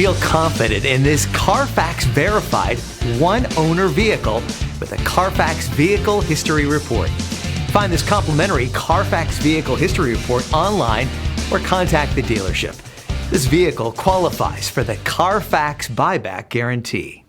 Feel confident in this Carfax verified one-owner vehicle with a Carfax Vehicle History Report. Find this complimentary Carfax Vehicle History Report online or contact the dealership. This vehicle qualifies for the Carfax Buyback Guarantee.